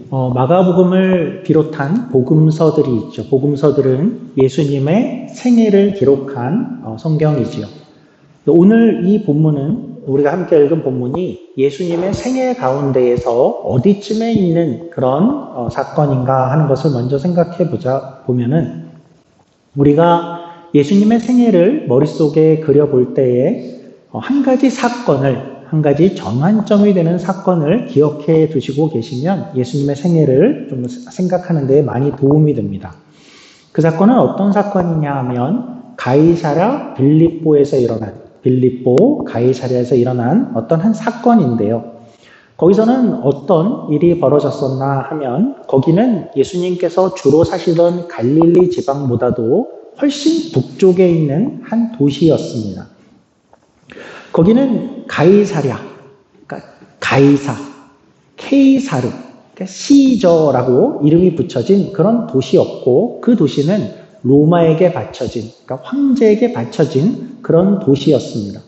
마가복음을 비롯한 복음서들이 있죠. 복음서들은 예수님의 생애를 기록한 성경이지요. 오늘 이 본문은 우리가 함께 읽은 본문이 예수님의 생애 가운데에서 어디쯤에 있는 그런 사건인가 하는 것을 먼저 생각해 보면은 우리가 예수님의 생애를 머릿속에 그려볼 때에 한 가지 사건을, 한 가지 전환점이 되는 사건을 기억해 두시고 계시면 예수님의 생애를 좀 생각하는 데 많이 도움이 됩니다. 그 사건은 어떤 사건이냐 하면 가이사랴 빌립보 가이사랴에서 일어난 어떤 한 사건인데요. 거기서는 어떤 일이 벌어졌었나 하면 거기는 예수님께서 주로 사시던 갈릴리 지방보다도 훨씬 북쪽에 있는 한 도시였습니다. 거기는 가이사랴, 그러니까 가이사, 케이사르, 그러니까 시저라고 이름이 붙여진 그런 도시였고 그 도시는 로마에게 바쳐진, 그러니까 황제에게 바쳐진 그런 도시였습니다.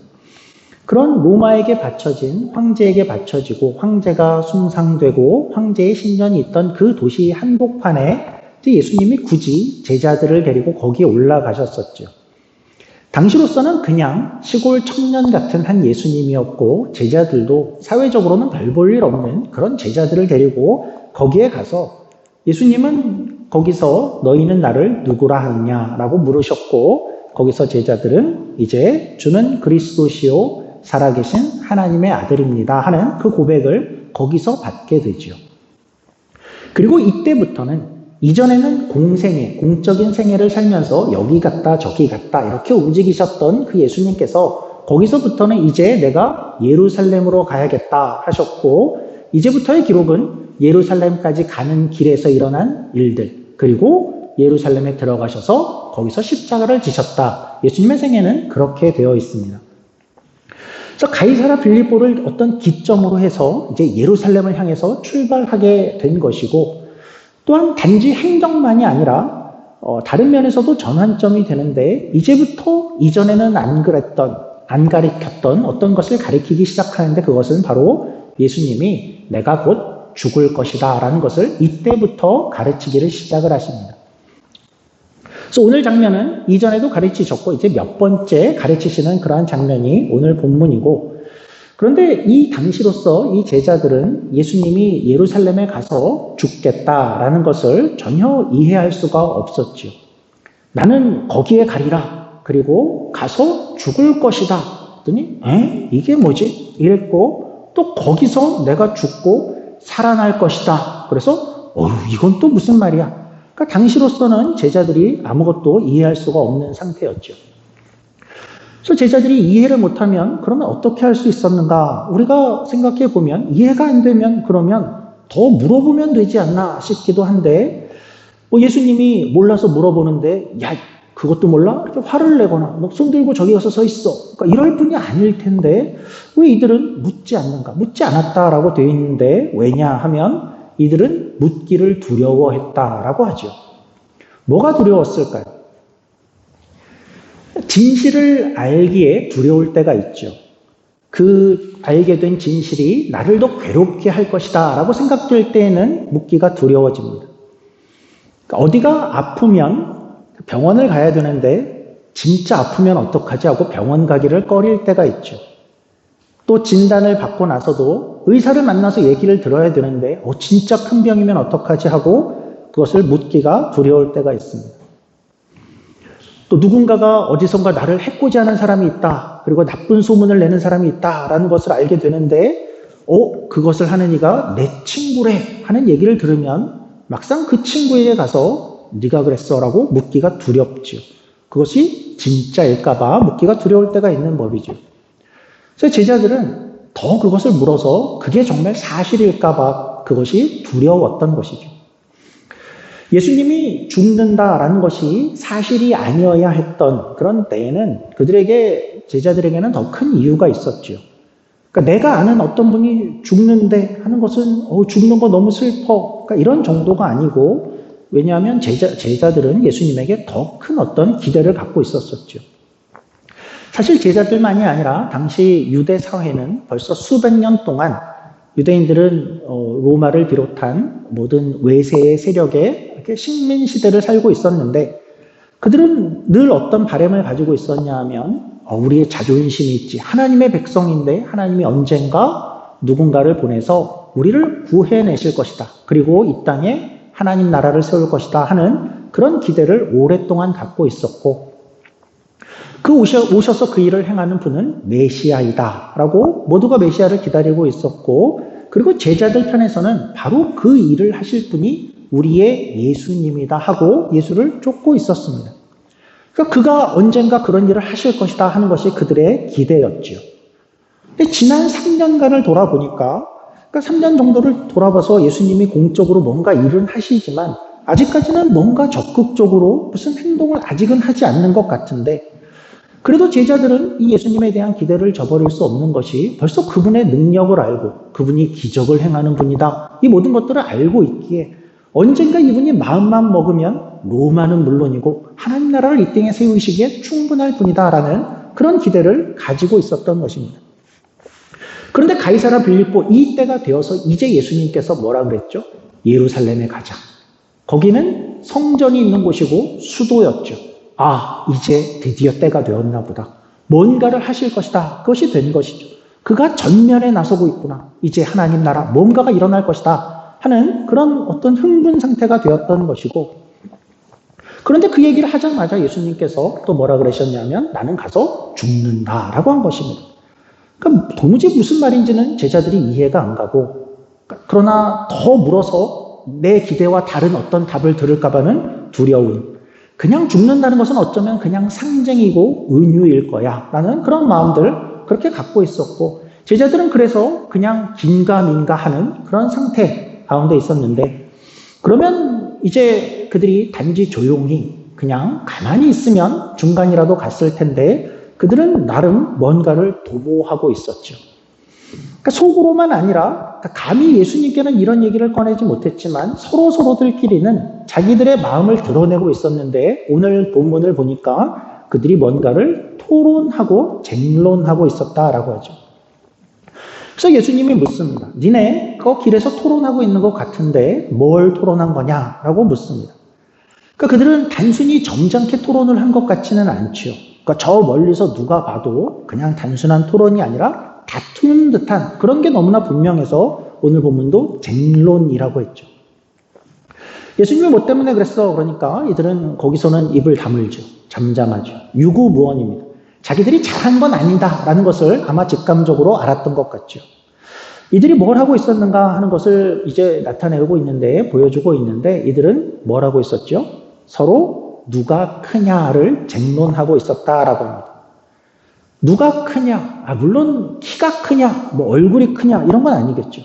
그런 로마에게 바쳐진, 황제에게 바쳐지고 황제가 숭상되고 황제의 신전이 있던 그 도시 한복판에 예수님이 굳이 제자들을 데리고 거기에 올라가셨었죠. 당시로서는 그냥 시골 청년 같은 한 예수님이었고 제자들도 사회적으로는 별 볼 일 없는 그런 제자들을 데리고 거기에 가서 예수님은 거기서 너희는 나를 누구라 하느냐라고 물으셨고 거기서 제자들은 이제 주는 그리스도시요 살아계신 하나님의 아들입니다 하는 그 고백을 거기서 받게 되죠. 그리고 이때부터는 이전에는 공적인 생애를 살면서 여기 갔다 저기 갔다 이렇게 움직이셨던 그 예수님께서 거기서부터는 이제 내가 예루살렘으로 가야겠다 하셨고 이제부터의 기록은 예루살렘까지 가는 길에서 일어난 일들 그리고 예루살렘에 들어가셔서 거기서 십자가를 지셨다. 예수님의 생애는 그렇게 되어 있습니다. 그래서 가이사랴 빌립보를 어떤 기점으로 해서 이제 예루살렘을 향해서 출발하게 된 것이고 또한 단지 행정만이 아니라 다른 면에서도 전환점이 되는데 이제부터 이전에는 안 가르쳤던 어떤 것을 가르치기 시작하는데 그것은 바로 예수님이 내가 곧 죽을 것이다 라는 것을 이때부터 가르치기를 시작을 하십니다. 그래서 오늘 장면은 이전에도 가르치셨고 이제 몇 번째 가르치시는 그러한 장면이 오늘 본문이고 그런데 이 당시로서 이 제자들은 예수님이 예루살렘에 가서 죽겠다라는 것을 전혀 이해할 수가 없었지요. 나는 거기에 가리라. 그리고 가서 죽을 것이다. 그랬더니 이게 뭐지? 이랬고 또 거기서 내가 죽고 살아날 것이다. 그래서 이건 또 무슨 말이야? 그러니까 당시로서는 제자들이 아무것도 이해할 수가 없는 상태였죠. 그래서 제자들이 이해를 못하면 그러면 어떻게 할 수 있었는가? 우리가 생각해 보면 이해가 안 되면 그러면 더 물어보면 되지 않나 싶기도 한데 예수님이 몰라서 물어보는데 야 그것도 몰라? 이렇게 화를 내거나 손 들고 저기 가서 서 있어. 그러니까 이럴 뿐이 아닐 텐데 왜 이들은 묻지 않는가? 묻지 않았다라고 되어 있는데 왜냐 하면 이들은 묻기를 두려워했다라고 하죠. 뭐가 두려웠을까요? 진실을 알기에 두려울 때가 있죠. 그 알게 된 진실이 나를 더 괴롭게 할 것이다 라고 생각될 때에는 묻기가 두려워집니다. 어디가 아프면 병원을 가야 되는데 진짜 아프면 어떡하지 하고 병원 가기를 꺼릴 때가 있죠. 또 진단을 받고 나서도 의사를 만나서 얘기를 들어야 되는데 진짜 큰 병이면 어떡하지 하고 그것을 묻기가 두려울 때가 있습니다. 또 누군가가 어디선가 나를 해코지하는 사람이 있다. 그리고 나쁜 소문을 내는 사람이 있다라는 것을 알게 되는데 그것을 하는 이가 내 친구래 하는 얘기를 들으면 막상 그 친구에게 가서 네가 그랬어 라고 묻기가 두렵지요. 그것이 진짜일까 봐 묻기가 두려울 때가 있는 법이죠. 그래서 제자들은 더 그것을 물어서 그게 정말 사실일까 봐 그것이 두려웠던 것이죠. 예수님이 죽는다라는 것이 사실이 아니어야 했던 그런 때에는 제자들에게는 더 큰 이유가 있었죠. 그러니까 내가 아는 어떤 분이 죽는데 하는 것은 죽는 거 너무 슬퍼. 그러니까 이런 정도가 아니고 왜냐하면 제자들은 예수님에게 더 큰 어떤 기대를 갖고 있었었죠. 사실 제자들만이 아니라 당시 유대 사회는 벌써 수백 년 동안 유대인들은 로마를 비롯한 모든 외세의 세력의 이렇게 식민 시대를 살고 있었는데 그들은 늘 어떤 바람을 가지고 있었냐 하면 우리의 자존심이 있지. 하나님의 백성인데 하나님이 언젠가 누군가를 보내서 우리를 구해내실 것이다. 그리고 이 땅에 하나님 나라를 세울 것이다 하는 그런 기대를 오랫동안 갖고 있었고 오셔서 그 일을 행하는 분은 메시아이다 라고 모두가 메시아를 기다리고 있었고 그리고 제자들 편에서는 바로 그 일을 하실 분이 우리의 예수님이다 하고 예수를 쫓고 있었습니다. 그러니까 그가 언젠가 그런 일을 하실 것이다 하는 것이 그들의 기대였죠. 근데 지난 3년간을 돌아보니까 그러니까 3년 정도를 돌아봐서 예수님이 공적으로 뭔가 일은 하시지만 아직까지는 뭔가 적극적으로 무슨 행동을 아직은 하지 않는 것 같은데 그래도 제자들은 이 예수님에 대한 기대를 저버릴 수 없는 것이 벌써 그분의 능력을 알고 그분이 기적을 행하는 분이다. 이 모든 것들을 알고 있기에 언젠가 이분이 마음만 먹으면 로마는 물론이고 하나님 나라를 이 땅에 세우시기에 충분할 분이다라는 그런 기대를 가지고 있었던 것입니다. 그런데 가이사랴 빌립보 이 때가 되어서 이제 예수님께서 뭐라 그랬죠? 예루살렘에 가자. 거기는 성전이 있는 곳이고 수도였죠. 이제 드디어 때가 되었나 보다. 뭔가를 하실 것이다. 그것이 된 것이죠. 그가 전면에 나서고 있구나. 이제 하나님 나라 뭔가가 일어날 것이다 하는 그런 어떤 흥분 상태가 되었던 것이고 그런데 그 얘기를 하자마자 예수님께서 또 뭐라 그러셨냐면 나는 가서 죽는다라고 한 것입니다. 그러니까 도무지 무슨 말인지는 제자들이 이해가 안 가고 그러나 더 물어서 내 기대와 다른 어떤 답을 들을까 봐는 두려운 그냥 죽는다는 것은 어쩌면 그냥 상징이고 은유일 거야 라는 그런 마음들 그렇게 갖고 있었고 제자들은 그래서 그냥 긴가민가 하는 그런 상태 가운데 있었는데 그러면 이제 그들이 단지 조용히 그냥 가만히 있으면 중간이라도 갔을 텐데 그들은 나름 뭔가를 도모하고 있었죠. 그러니까 속으로만 아니라 감히 예수님께는 이런 얘기를 꺼내지 못했지만 서로들끼리는 자기들의 마음을 드러내고 있었는데 오늘 본문을 보니까 그들이 뭔가를 토론하고 쟁론하고 있었다라고 하죠. 그래서 예수님이 묻습니다. 니네 그 길에서 토론하고 있는 것 같은데 뭘 토론한 거냐라고 묻습니다. 그러니까 그들은 단순히 점잖게 토론을 한 것 같지는 않죠. 그러니까 저 멀리서 누가 봐도 그냥 단순한 토론이 아니라 다투는 듯한 그런 게 너무나 분명해서 오늘 본문도 쟁론이라고 했죠. 예수님이 뭐 때문에 그랬어? 그러니까 이들은 거기서는 입을 다물죠. 잠잠하죠. 유구무원입니다. 자기들이 잘한 건 아니다라는 것을 아마 직감적으로 알았던 것 같죠. 이들이 뭘 하고 있었는가 하는 것을 이제 나타내고 있는데 보여주고 있는데 이들은 뭘 하고 있었죠? 서로 누가 크냐를 쟁론하고 있었다라고 합니다. 누가 크냐? 물론 키가 크냐? 얼굴이 크냐? 이런 건 아니겠죠.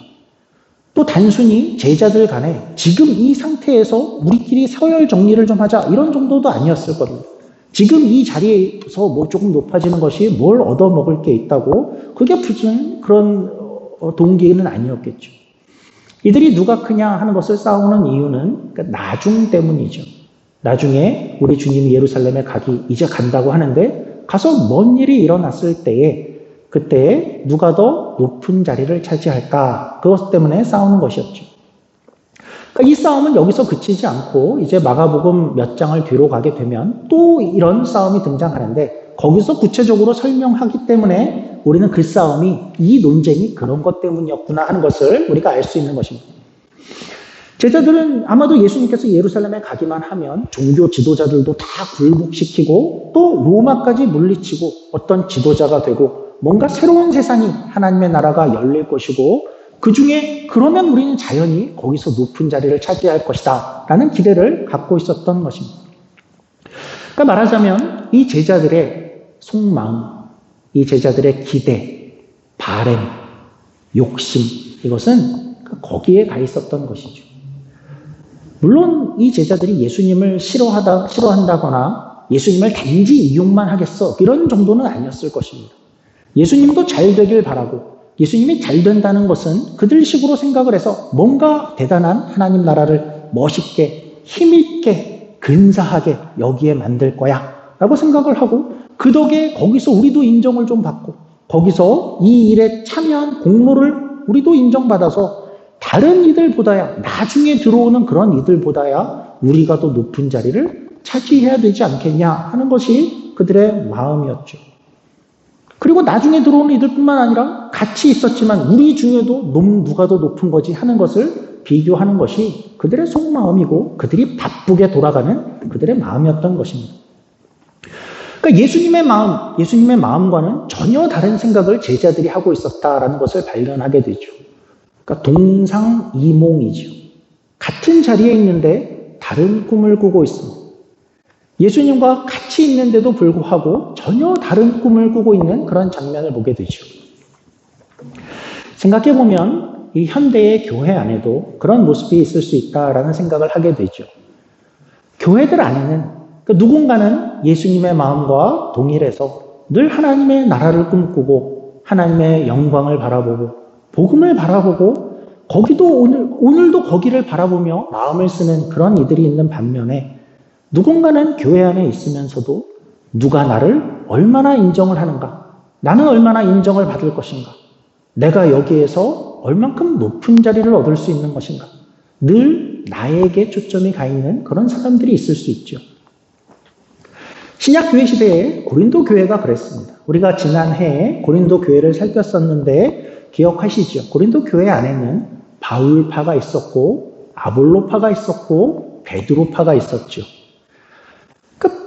또 단순히 제자들 간에 지금 이 상태에서 우리끼리 서열 정리를 좀 하자 이런 정도도 아니었을 겁니다. 지금 이 자리에서 조금 높아지는 것이 뭘 얻어먹을 게 있다고 그게 무슨 그런 동기는 아니었겠죠. 이들이 누가 크냐 하는 것을 싸우는 이유는 나중 때문이죠. 나중에 우리 주님이 예루살렘에 이제 간다고 하는데 가서 뭔 일이 일어났을 때에 그때 누가 더 높은 자리를 차지할까 그것 때문에 싸우는 것이었죠. 그러니까 이 싸움은 여기서 그치지 않고 이제 마가복음 몇 장을 뒤로 가게 되면 또 이런 싸움이 등장하는데 거기서 구체적으로 설명하기 때문에 우리는 그 싸움이 이 논쟁이 그런 것 때문이었구나 하는 것을 우리가 알 수 있는 것입니다. 제자들은 아마도 예수님께서 예루살렘에 가기만 하면 종교 지도자들도 다 굴복시키고 또 로마까지 물리치고 어떤 지도자가 되고 뭔가 새로운 세상이 하나님의 나라가 열릴 것이고 그 중에 그러면 우리는 자연히 거기서 높은 자리를 차지할 것이다 라는 기대를 갖고 있었던 것입니다. 그러니까 말하자면 이 제자들의 속마음, 이 제자들의 기대, 바램, 욕심 이것은 거기에 가 있었던 것이죠. 물론 이 제자들이 예수님을 싫어한다거나 예수님을 단지 이용만 하겠어 이런 정도는 아니었을 것입니다. 예수님도 잘 되길 바라고 예수님이 잘 된다는 것은 그들식으로 생각을 해서 뭔가 대단한 하나님 나라를 멋있게 힘있게 근사하게 여기에 만들 거야 라고 생각을 하고 그 덕에 거기서 우리도 인정을 좀 받고 거기서 이 일에 참여한 공로를 우리도 인정받아서 다른 이들보다야, 나중에 들어오는 그런 이들보다야 우리가 더 높은 자리를 차지해야 되지 않겠냐 하는 것이 그들의 마음이었죠. 그리고 나중에 들어오는 이들뿐만 아니라 같이 있었지만 우리 중에도 누가 더 높은 거지 하는 것을 비교하는 것이 그들의 속마음이고 그들이 바쁘게 돌아가는 그들의 마음이었던 것입니다. 그러니까 예수님의 마음과는 전혀 다른 생각을 제자들이 하고 있었다라는 것을 발견하게 되죠. 그러니까 동상이몽이죠. 같은 자리에 있는데 다른 꿈을 꾸고 있습니다. 예수님과 같이 있는데도 불구하고 전혀 다른 꿈을 꾸고 있는 그런 장면을 보게 되죠. 생각해보면 이 현대의 교회 안에도 그런 모습이 있을 수 있다라는 생각을 하게 되죠. 교회들 안에는 누군가는 예수님의 마음과 동일해서 늘 하나님의 나라를 꿈꾸고 하나님의 영광을 바라보고 복음을 바라보고 거기도 오늘도 거기를 바라보며 마음을 쓰는 그런 이들이 있는 반면에 누군가는 교회 안에 있으면서도 누가 나를 얼마나 인정을 하는가? 나는 얼마나 인정을 받을 것인가? 내가 여기에서 얼만큼 높은 자리를 얻을 수 있는 것인가? 늘 나에게 초점이 가 있는 그런 사람들이 있을 수 있죠. 신약 교회 시대에 고린도 교회가 그랬습니다. 우리가 지난 해에 고린도 교회를 살폈었는데 기억하시죠? 고린도 교회 안에는 바울파가 있었고 아볼로파가 있었고 베드로파가 있었죠.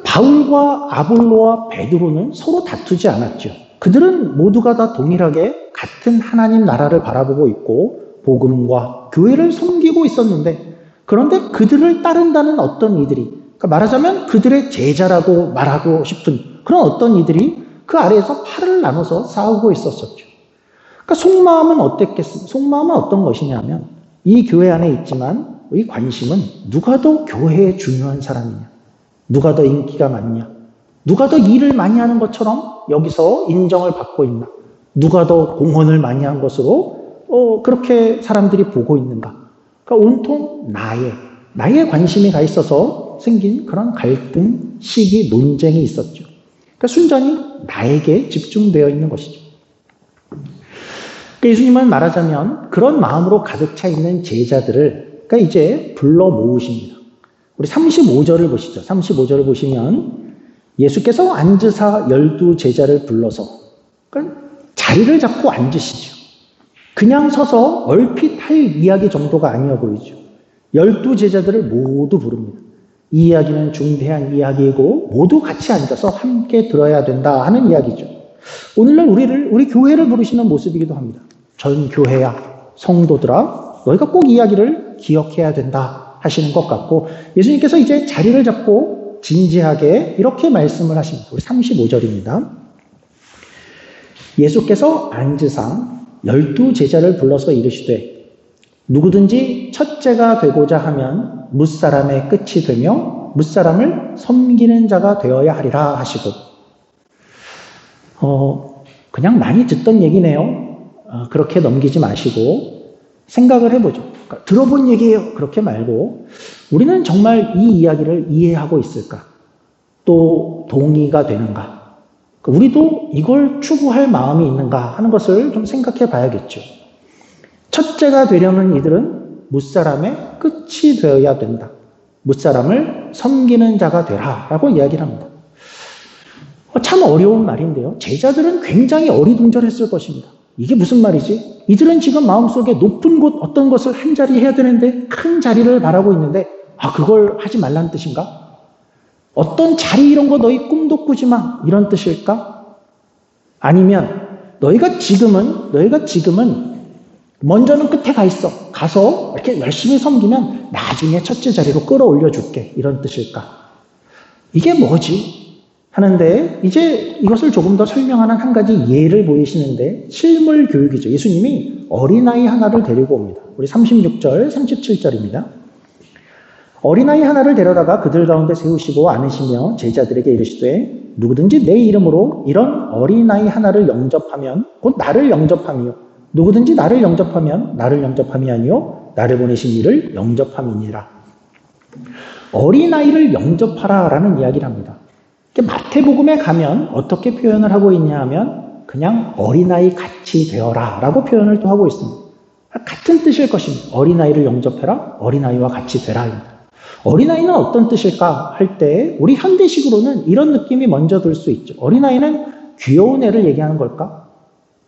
바울과 아볼로와 베드로는 서로 다투지 않았죠. 그들은 모두가 다 동일하게 같은 하나님 나라를 바라보고 있고 복음과 교회를 섬기고 있었는데 그런데 그들을 따른다는 어떤 이들이 그러니까 말하자면 그들의 제자라고 말하고 싶은 그런 어떤 이들이 그 아래에서 팔을 나눠서 싸우고 있었었죠. 그러니까 속마음은 어땠겠습니까? 속마음은 어떤 것이냐면 이 교회 안에 있지만 이 관심은 누가 더 교회에 중요한 사람이냐 누가 더 인기가 많냐 누가 더 일을 많이 하는 것처럼 여기서 인정을 받고 있나 누가 더 공헌을 많이 한 것으로 그렇게 사람들이 보고 있는가 그러니까 온통 나의 관심이 가 있어서 생긴 그런 갈등, 시기, 논쟁이 있었죠. 그러니까 순전히 나에게 집중되어 있는 것이죠. 그러니까 예수님은 말하자면 그런 마음으로 가득 차 있는 제자들을 그러니까 이제 불러 모으십니다. 우리 35절을 보시죠. 35절을 보시면 예수께서 앉으사 12제자를 불러서 그러니까 자리를 잡고 앉으시죠. 그냥 서서 얼핏 할 이야기 정도가 아니어 보이죠. 12제자들을 모두 부릅니다. 이 이야기는 중대한 이야기이고 모두 같이 앉아서 함께 들어야 된다 하는 이야기죠. 오늘날 우리 교회를 부르시는 모습이기도 합니다. 전 교회야, 성도들아, 너희가 꼭 이야기를 기억해야 된다 하시는 것 같고 예수님께서 이제 자리를 잡고 진지하게 이렇게 말씀을 하십니다. 우리 35절입니다. 예수께서 앉으사 12제자를 불러서 이르시되 누구든지 첫째가 되고자 하면 뭇사람의 끝이 되며 뭇사람을 섬기는 자가 되어야 하리라 하시고 그냥 많이 듣던 얘기네요. 그렇게 넘기지 마시고 생각을 해보죠. 그러니까 들어본 얘기예요. 그렇게 말고 우리는 정말 이 이야기를 이해하고 있을까? 또 동의가 되는가? 우리도 이걸 추구할 마음이 있는가 하는 것을 좀 생각해 봐야겠죠. 첫째가 되려는 이들은 뭇사람의 끝이 되어야 된다. 뭇사람을 섬기는 자가 되라 라고 이야기를 합니다. 참 어려운 말인데요. 제자들은 굉장히 어리둥절했을 것입니다. 이게 무슨 말이지? 이들은 지금 마음속에 높은 곳 어떤 것을 한 자리 해야 되는데 큰 자리를 바라고 있는데 그걸 하지 말라는 뜻인가? 어떤 자리 이런 거 너희 꿈도 꾸지 마 이런 뜻일까? 아니면 너희가 지금은 먼저는 끝에 가 있어. 가서 이렇게 열심히 섬기면 나중에 첫째 자리로 끌어올려 줄게 이런 뜻일까? 이게 뭐지? 하는데 이제 이것을 조금 더 설명하는 한 가지 예를 보이시는데 실물 교육이죠. 예수님이 어린아이 하나를 데리고 옵니다. 우리 36절, 37절입니다. 어린아이 하나를 데려다가 그들 가운데 세우시고 안으시며 제자들에게 이르시되 누구든지 내 이름으로 이런 어린아이 하나를 영접하면 곧 나를 영접함이요 누구든지 나를 영접하면 나를 영접함이 아니요 나를 보내신 이를 영접함이니라. 어린아이를 영접하라라는 이야기를 합니다. 마태복음에 가면 어떻게 표현을 하고 있냐 하면 그냥 어린아이 같이 되어라 라고 표현을 또 하고 있습니다. 같은 뜻일 것입니다. 어린아이를 영접해라, 어린아이와 같이 되라. 어린아이는 어떤 뜻일까 할 때 우리 현대식으로는 이런 느낌이 먼저 들 수 있죠. 어린아이는 귀여운 애를 얘기하는 걸까?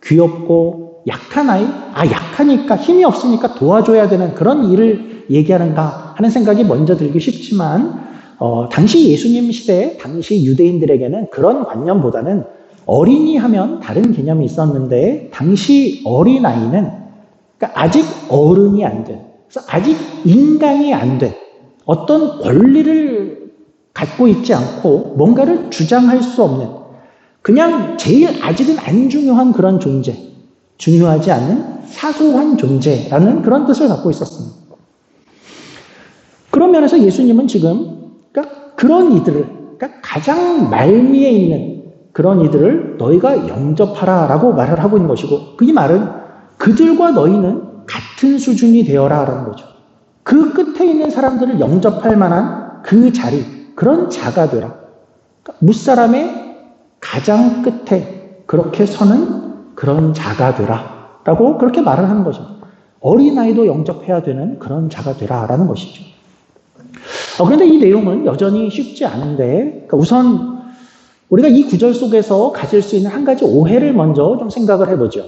귀엽고 약한 아이? 약하니까 힘이 없으니까 도와줘야 되는 그런 일을 얘기하는가 하는 생각이 먼저 들기 쉽지만 당시 예수님 시대, 당시 유대인들에게는 그런 관념보다는 어린이 하면 다른 개념이 있었는데 당시 어린아이는 그러니까 아직 어른이 안 된, 아직 인간이 안 된 어떤 권리를 갖고 있지 않고 뭔가를 주장할 수 없는 그냥 제일 아직은 안 중요한 그런 존재, 중요하지 않은 사소한 존재라는 그런 뜻을 갖고 있었습니다. 그런 면에서 예수님은 지금 그러니까 그런 이들을 그러니까 가장 말미에 있는 그런 이들을 너희가 영접하라 라고 말을 하고 있는 것이고 그 말은 그들과 너희는 같은 수준이 되어라 라는 거죠. 그 끝에 있는 사람들을 영접할 만한 그 자리, 그런 자가 되라. 그러니까 무사람의 가장 끝에 그렇게 서는 그런 자가 되라 라고 그렇게 말을 하는 거죠. 어린아이도 영접해야 되는 그런 자가 되라 라는 것이죠. 그런데 이 내용은 여전히 쉽지 않은데 그러니까 우선 우리가 이 구절 속에서 가질 수 있는 한 가지 오해를 먼저 좀 생각을 해보죠.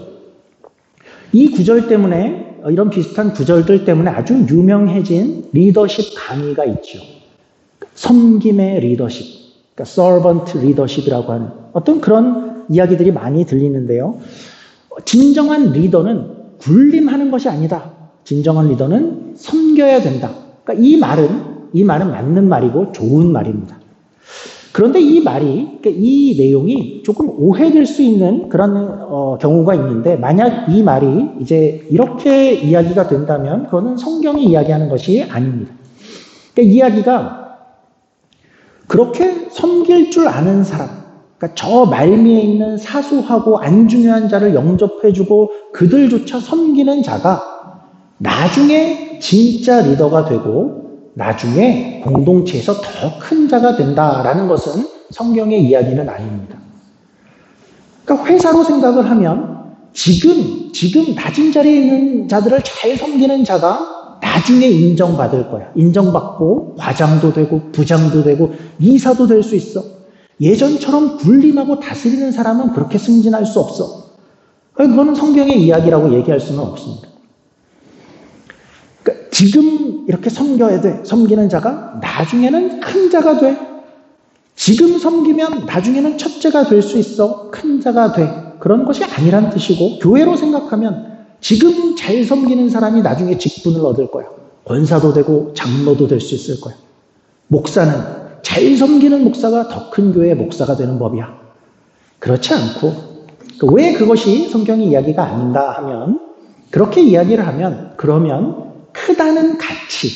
이 구절 때문에 이런 비슷한 구절들 때문에 아주 유명해진 리더십 강의가 있죠. 섬김의 리더십, 그러니까 servant leadership이라고 하는 어떤 그런 이야기들이 많이 들리는데요. 진정한 리더는 군림하는 것이 아니다. 진정한 리더는 섬겨야 된다. 그러니까 이 말은 맞는 말이고 좋은 말입니다. 그런데 이 말이, 그러니까 이 내용이 조금 오해될 수 있는 그런 경우가 있는데 만약 이 말이 이제 이렇게 이야기가 된다면 그거는 성경이 이야기하는 것이 아닙니다. 그러니까 이야기가 그렇게 섬길 줄 아는 사람, 그러니까 저 말미에 있는 사소하고 안 중요한 자를 영접해주고 그들조차 섬기는 자가 나중에 진짜 리더가 되고 나중에 공동체에서 더 큰 자가 된다라는 것은 성경의 이야기는 아닙니다. 그러니까 회사로 생각을 하면 지금 낮은 자리에 있는 자들을 잘 섬기는 자가 나중에 인정받을 거야. 인정받고 과장도 되고 부장도 되고 이사도 될 수 있어. 예전처럼 군림하고 다스리는 사람은 그렇게 승진할 수 없어. 그거는 성경의 이야기라고 얘기할 수는 없습니다. 그러니까 지금 이렇게 섬겨야 돼. 섬기는 자가 나중에는 큰 자가 돼. 지금 섬기면 나중에는 첫째가 될 수 있어. 큰 자가 돼. 그런 것이 아니란 뜻이고 교회로 생각하면 지금 잘 섬기는 사람이 나중에 직분을 얻을 거야. 권사도 되고 장로도 될 수 있을 거야. 목사는 잘 섬기는 목사가 더 큰 교회의 목사가 되는 법이야. 그렇지 않고 왜 그것이 성경의 이야기가 아닌가 하면 그렇게 이야기를 하면 그러면 크다는 가치,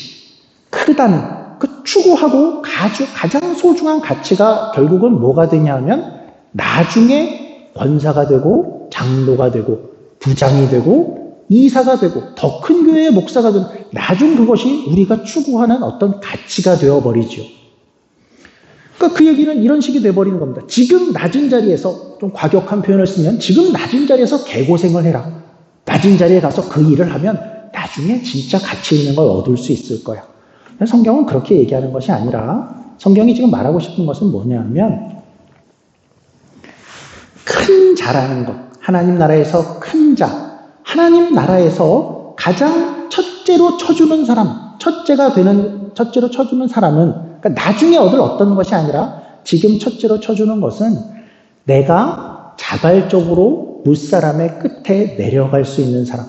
크다는 그 추구하고 가장 소중한 가치가 결국은 뭐가 되냐 하면 나중에 권사가 되고 장로가 되고 부장이 되고 이사가 되고 더 큰 교회의 목사가 되는 나중 그것이 우리가 추구하는 어떤 가치가 되어버리죠. 그러니까 그 얘기는 이런 식이 돼버리는 겁니다. 지금 낮은 자리에서 좀 과격한 표현을 쓰면 지금 낮은 자리에서 개고생을 해라. 낮은 자리에 가서 그 일을 하면 나중에 진짜 가치 있는 걸 얻을 수 있을 거야. 성경은 그렇게 얘기하는 것이 아니라 성경이 지금 말하고 싶은 것은 뭐냐면 큰 자라는 것, 하나님 나라에서 큰 자, 하나님 나라에서 가장 첫째로 쳐주는 사람, 첫째로 쳐주는 사람은 그러니까 나중에 얻을 어떤 것이 아니라 지금 첫째로 쳐주는 것은 내가 자발적으로 무사람의 끝에 내려갈 수 있는 사람.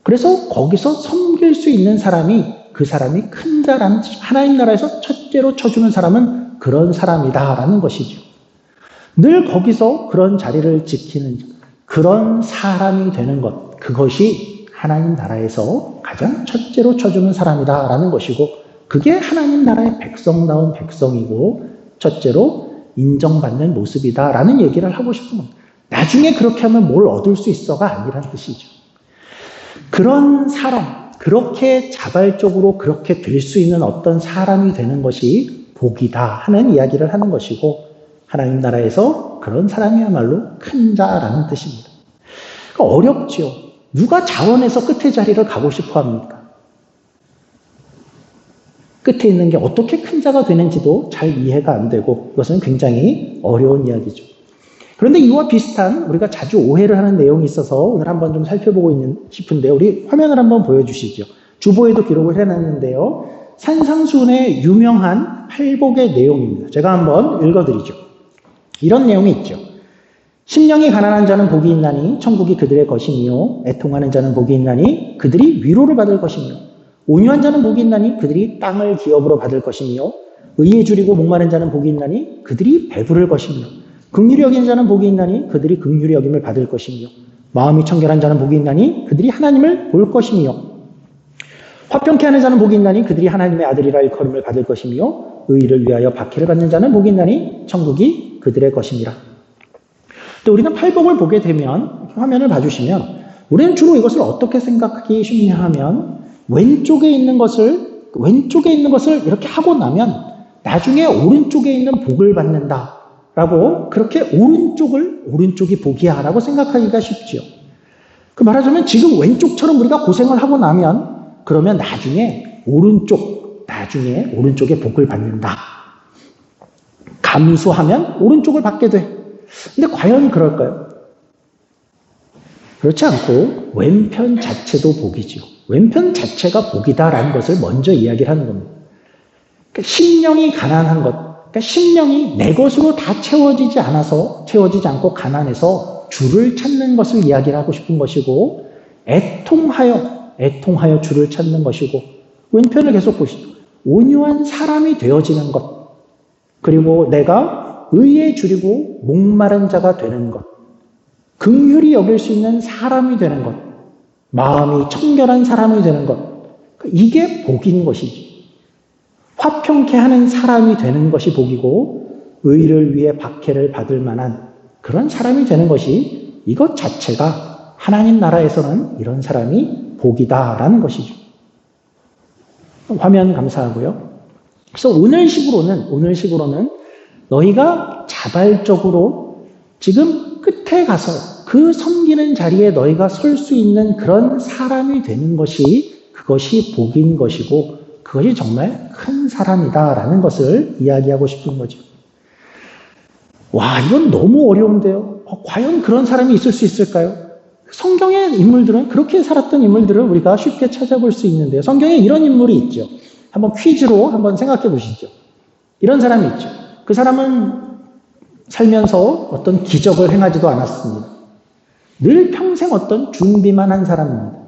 그래서 거기서 섬길 수 있는 사람이 그 사람이 큰 자라는 하나님 나라에서 첫째로 쳐주는 사람은 그런 사람이다라는 것이죠. 늘 거기서 그런 자리를 지키는 그런 사람이 되는 것, 그것이 하나님 나라에서 가장 첫째로 쳐주는 사람이다라는 것이고 그게 하나님 나라의 백성다운 백성이고 첫째로 인정받는 모습이다라는 얘기를 하고 싶은 겁니다. 나중에 그렇게 하면 뭘 얻을 수 있어가 아니란 뜻이죠. 그런 사람, 그렇게 자발적으로 그렇게 될 수 있는 어떤 사람이 되는 것이 복이다 하는 이야기를 하는 것이고 하나님 나라에서 그런 사람이야말로 큰 자라는 뜻입니다. 그러니까 어렵죠. 누가 자원해서 끝의 자리를 가고 싶어 합니까? 끝에 있는 게 어떻게 큰 자가 되는지도 잘 이해가 안 되고 이것은 굉장히 어려운 이야기죠. 그런데 이와 비슷한 우리가 자주 오해를 하는 내용이 있어서 오늘 한번 좀 살펴보고 싶은데요. 우리 화면을 한번 보여주시죠. 주보에도 기록을 해놨는데요. 산상수훈의 유명한 팔복의 내용입니다. 제가 한번 읽어드리죠. 이런 내용이 있죠. 심령이 가난한 자는 복이 있나니 천국이 그들의 것이며 애통하는 자는 복이 있나니 그들이 위로를 받을 것이며 온유한 자는 복이 있나니 그들이 땅을 기업으로 받을 것이며 의에 줄이고 목마른 자는 복이 있나니 그들이 배부를 것이며 긍휼히 여기는 자는 복이 있나니 그들이 긍휼히 여김을 받을 것이며 마음이 청결한 자는 복이 있나니 그들이 하나님을 볼 것이며 화평케 하는 자는 복이 있나니 그들이 하나님의 아들이라 일컬음을 받을 것이며 의를 위하여 박해를 받는 자는 복이 있나니 천국이 그들의 것이니라. 또 우리는 팔복을 보게 되면 화면을 봐주시면 우리는 주로 이것을 어떻게 생각하기 쉽냐 하면 왼쪽에 있는 것을 이렇게 하고 나면 나중에 오른쪽에 있는 복을 받는다라고 그렇게 오른쪽이 복이야 라고 생각하기가 쉽죠. 그 말하자면 지금 왼쪽처럼 우리가 고생을 하고 나면 그러면 나중에 오른쪽에 복을 받는다. 감수하면 오른쪽을 받게 돼. 근데 과연 그럴까요? 그렇지 않고 왼편 자체도 복이죠. 왼편 자체가 복이다라는 것을 먼저 이야기를 하는 겁니다. 그러니까 심령이 가난한 것, 그러니까 심령이 내 것으로 다 채워지지 않고 가난해서 주를 찾는 것을 이야기를 하고 싶은 것이고 애통하여 주를 찾는 것이고 왼편을 계속 보시죠. 온유한 사람이 되어지는 것 그리고 내가 의에 줄이고 목마른 자가 되는 것 긍휼히 여길 수 있는 사람이 되는 것 마음이 청결한 사람이 되는 것 이게 복인 것이지. 화평케 하는 사람이 되는 것이 복이고 의를 위해 박해를 받을 만한 그런 사람이 되는 것이 이것 자체가 하나님 나라에서는 이런 사람이 복이다라는 것이죠. 화면 감사하고요. 그래서 오늘 식으로는 너희가 자발적으로 지금 끝에 가서 그 섬기는 자리에 너희가 설 수 있는 그런 사람이 되는 것이 그것이 복인 것이고 그것이 정말 큰 사람이다라는 것을 이야기하고 싶은 거죠. 와, 이건 너무 어려운데요. 과연 그런 사람이 있을 수 있을까요? 성경의 인물들은 그렇게 살았던 인물들을 우리가 쉽게 찾아볼 수 있는데요. 성경에 이런 인물이 있죠. 한번 퀴즈로 한번 생각해 보시죠. 이런 사람이 있죠. 그 사람은 살면서 어떤 기적을 행하지도 않았습니다. 늘 평생 어떤 준비만 한 사람입니다.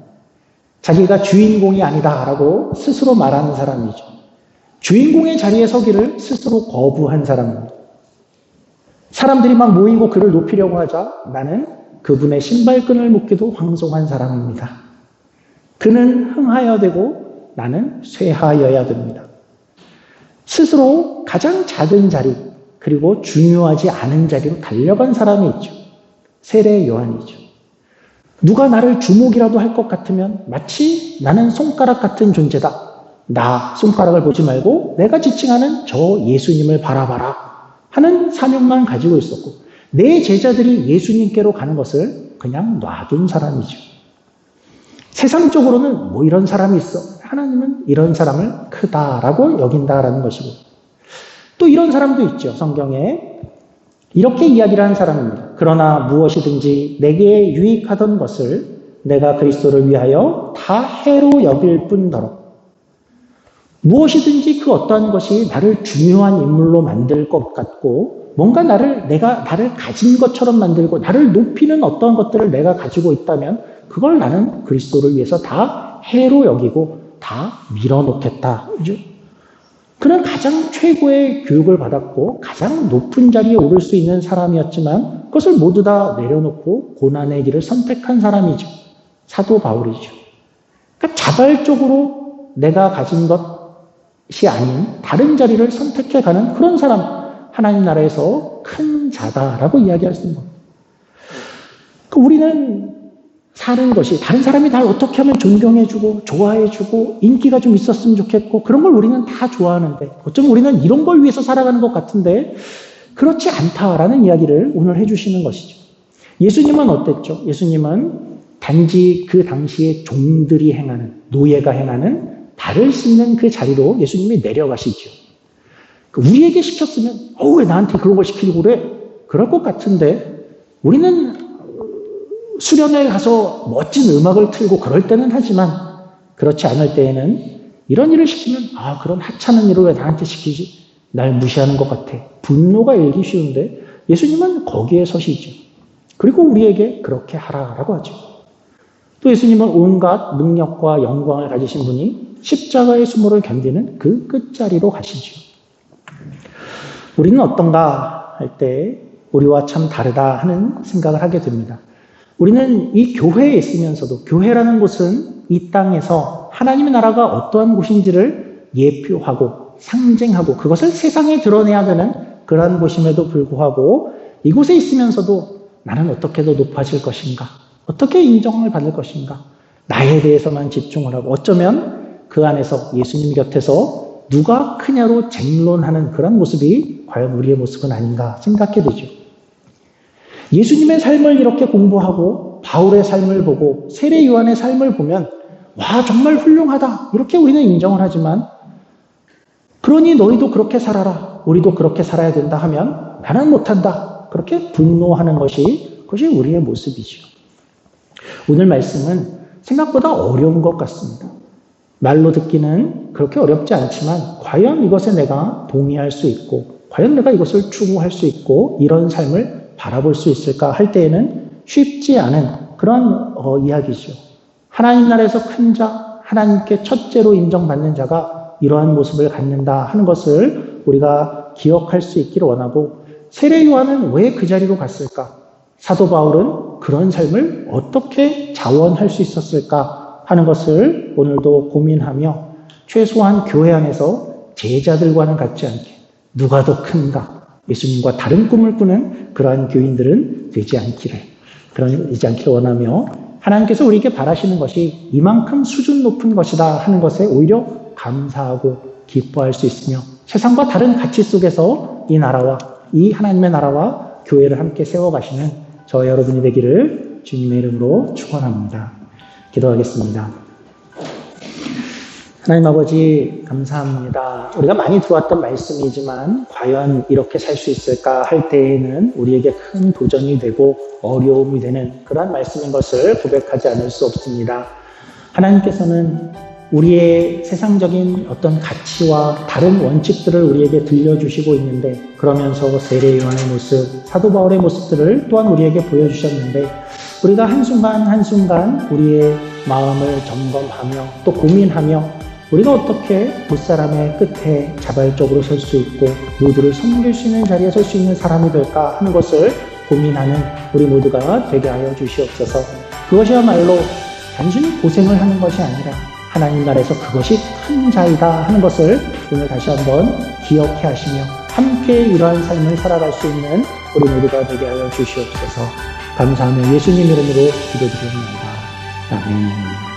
자기가 주인공이 아니다라고 스스로 말하는 사람이죠. 주인공의 자리에 서기를 스스로 거부한 사람입니다. 사람들이 막 모이고 그를 높이려고 하자 나는 그분의 신발끈을 묶기도 황송한 사람입니다. 그는 흥하여야 되고 나는 쇠하여야 됩니다. 스스로 가장 작은 자리 그리고 중요하지 않은 자리로 달려간 사람이 있죠. 세례 요한이죠. 누가 나를 주목이라도 할 것 같으면 마치 나는 손가락 같은 존재다. 나 손가락을 보지 말고 내가 지칭하는 저 예수님을 바라봐라 하는 사명만 가지고 있었고 내 제자들이 예수님께로 가는 것을 그냥 놔둔 사람이죠. 세상적으로는 뭐 이런 사람이 있어. 하나님은 이런 사람을 크다라고 여긴다라는 것이고 또 이런 사람도 있죠. 성경에 이렇게 이야기를 하는 사람입니다. 그러나 무엇이든지 내게 유익하던 것을 내가 그리스도를 위하여 다 해로 여길 뿐더러 무엇이든지 그 어떠한 것이 나를 중요한 인물로 만들 것 같고 뭔가 나를 가진 것처럼 만들고 나를 높이는 어떤 것들을 내가 가지고 있다면 그걸 나는 그리스도를 위해서 다 해로 여기고 다 밀어놓겠다. 그죠? 그는 가장 최고의 교육을 받았고 가장 높은 자리에 오를 수 있는 사람이었지만 그것을 모두 다 내려놓고 고난의 길을 선택한 사람이죠. 사도 바울이죠. 그러니까 자발적으로 내가 가진 것이 아닌 다른 자리를 선택해가는 그런 사람 하나님 나라에서 큰 자다라고 이야기할 수 있는 겁니다. 우리는 사는 것이 다른 사람이 날 어떻게 하면 존경해주고 좋아해주고 인기가 좀 있었으면 좋겠고 그런 걸 우리는 다 좋아하는데 어쩌면 우리는 이런 걸 위해서 살아가는 것 같은데 그렇지 않다라는 이야기를 오늘 해주시는 것이죠. 예수님은 어땠죠? 예수님은 단지 그 당시에 종들이 행하는, 노예가 행하는 발을 씻는 그 자리로 예수님이 내려가시죠. 우리에게 시켰으면 왜 나한테 그런 걸 시키려고 그래? 그럴 것 같은데 우리는 수련회 가서 멋진 음악을 틀고 그럴 때는 하지만 그렇지 않을 때에는 이런 일을 시키면 그런 하찮은 일을 왜 나한테 시키지? 날 무시하는 것 같아. 분노가 일기 쉬운데 예수님은 거기에 서시죠. 그리고 우리에게 그렇게 하라라고 하죠. 또 예수님은 온갖 능력과 영광을 가지신 분이 십자가의 수모를 견디는 그 끝자리로 가시죠. 우리는 어떤가 할 때 우리와 참 다르다 하는 생각을 하게 됩니다. 우리는 이 교회에 있으면서도 교회라는 곳은 이 땅에서 하나님의 나라가 어떠한 곳인지를 예표하고 상징하고 그것을 세상에 드러내야 되는 그러한 곳임에도 불구하고 이곳에 있으면서도 나는 어떻게 더 높아질 것인가? 어떻게 인정을 받을 것인가? 나에 대해서만 집중을 하고 어쩌면 그 안에서 예수님 곁에서 누가 크냐로 쟁론하는 그런 모습이 과연 우리의 모습은 아닌가 생각해 되죠. 예수님의 삶을 이렇게 공부하고 바울의 삶을 보고 세례 요한의 삶을 보면 정말 훌륭하다 이렇게 우리는 인정을 하지만 그러니 너희도 그렇게 살아라 우리도 그렇게 살아야 된다 하면 나는 못한다 그렇게 분노하는 그것이 우리의 모습이죠. 오늘 말씀은 생각보다 어려운 것 같습니다. 말로 듣기는 그렇게 어렵지 않지만 과연 이것에 내가 동의할 수 있고 과연 내가 이것을 추구할 수 있고 이런 삶을 바라볼 수 있을까 할 때에는 쉽지 않은 그런 이야기죠. 하나님 나라에서 큰 자, 하나님께 첫째로 인정받는 자가 이러한 모습을 갖는다 하는 것을 우리가 기억할 수 있기를 원하고 세례 요한은 왜 그 자리로 갔을까? 사도 바울은 그런 삶을 어떻게 자원할 수 있었을까 하는 것을 오늘도 고민하며 최소한 교회 안에서 제자들과는 같지 않게 누가 더 큰가? 예수님과 다른 꿈을 꾸는 그러한 교인들은 되지 않기를 원하며 하나님께서 우리에게 바라시는 것이 이만큼 수준 높은 것이다 하는 것에 오히려 감사하고 기뻐할 수 있으며 세상과 다른 가치 속에서 이 나라와 이 하나님의 나라와 교회를 함께 세워가시는 저 여러분이 되기를 주님의 이름으로 축원합니다. 기도하겠습니다. 하나님 아버지 감사합니다. 우리가 많이 들어왔던 말씀이지만 과연 이렇게 살 수 있을까 할 때에는 우리에게 큰 도전이 되고 어려움이 되는 그러한 말씀인 것을 고백하지 않을 수 없습니다. 하나님께서는 우리의 세상적인 어떤 가치와 다른 원칙들을 우리에게 들려주시고 있는데 그러면서 세례 요한의 모습, 사도 바울의 모습들을 또한 우리에게 보여주셨는데 우리가 한순간 우리의 마음을 점검하며 또 고민하며 우리가 어떻게 봇사람의 끝에 자발적으로 설 수 있고 모두를 섬길 수 있는 자리에 설 수 있는 사람이 될까 하는 것을 고민하는 우리 모두가 되게 하여 주시옵소서. 그것이야말로 단순히 고생을 하는 것이 아니라 하나님 나라에서 그것이 큰 자이다 하는 것을 오늘 다시 한번 기억해 하시며 함께 이러한 삶을 살아갈 수 있는 우리 모두가 되게 하여 주시옵소서. 감사하며 예수님 이름으로 기도드립니다. 아멘.